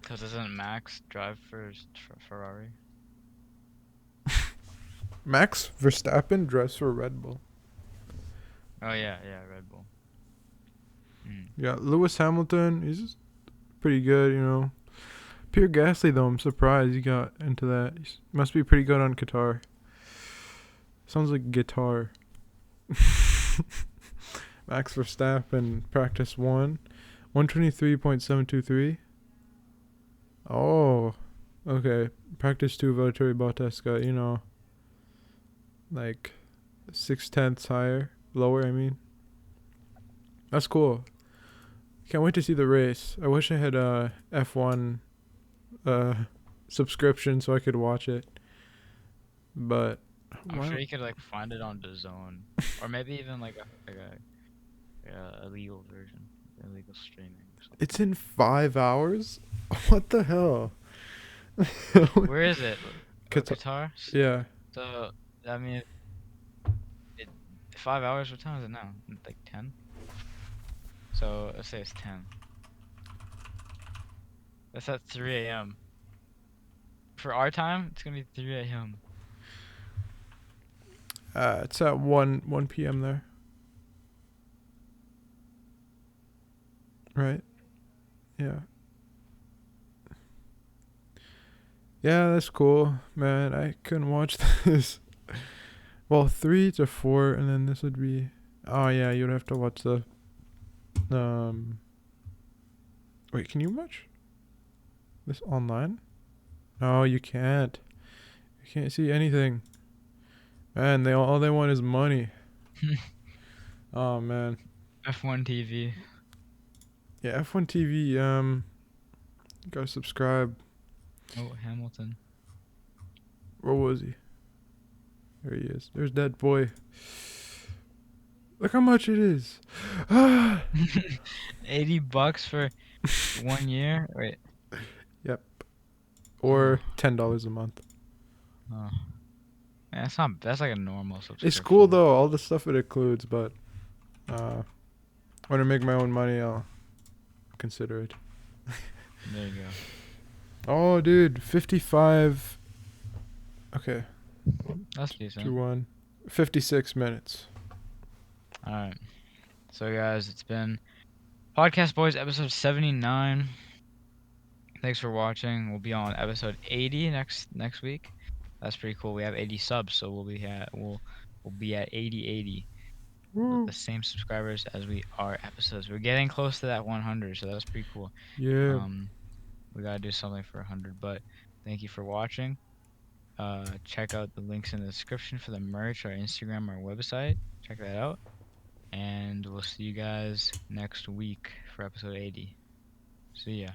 Speaker 1: Because doesn't Max drive for Ferrari?
Speaker 2: Max Verstappen drives for Red Bull.
Speaker 1: Oh yeah, Red Bull.
Speaker 2: Yeah, Lewis Hamilton, he's pretty good, Pierre Gasly, though, I'm surprised he got into that. He must be pretty good on guitar. Sounds like guitar. Max Verstappen, practice 1. 123.723. Oh, okay. Practice 2, Valtteri Bottas got, like 6/10 higher. Lower, I mean. That's cool. Can't wait to see the race. I wish I had a F1 subscription so I could watch it. But
Speaker 1: I'm sure you could like find it on DAZN, or maybe even like a illegal version, illegal streaming.
Speaker 2: It's in 5 hours. What the hell?
Speaker 1: Where is it? Qatar.
Speaker 2: Yeah.
Speaker 1: So I mean, 5 hours. What time is it now? Like 10. So let's say it's 10. That's at 3 a.m. For our time, it's gonna be 3 a.m.
Speaker 2: It's at 1 p.m. there. Right? Yeah. Yeah, that's cool, man. I couldn't watch this. Well, 3 to 4, and then this would be. Oh yeah, you'd have to watch the. Wait, can you watch this online? No, you can't. You can't see anything. Man, all they want is money. Oh man.
Speaker 1: F1 TV.
Speaker 2: Yeah, F1 TV. Gotta subscribe.
Speaker 1: Oh, Hamilton.
Speaker 2: Where was he? There he is. There's that boy. Look how much it is. Ah.
Speaker 1: $80 for 1 year. Wait.
Speaker 2: Yep. Or $10 a month.
Speaker 1: Oh. Yeah, that's not. That's like a normal subscription.
Speaker 2: It's cool though, all the stuff it includes, but when I make my own money, I'll consider it.
Speaker 1: There you go.
Speaker 2: Oh, dude, 55. Okay.
Speaker 1: That's decent.
Speaker 2: 2-1. 56 minutes.
Speaker 1: All right. So guys, it's been Podcast Boys episode 79. Thanks for watching. We'll be on episode 80 next week. That's pretty cool. We have 80 subs, so we'll be at 80 with the same subscribers as we are episodes. We're getting close to that 100, so that's pretty cool.
Speaker 2: Yeah.
Speaker 1: We gotta do something for 100. But thank you for watching. Check out the links in the description for the merch, our Instagram, our website. Check that out. And we'll see you guys next week for episode 80. See ya.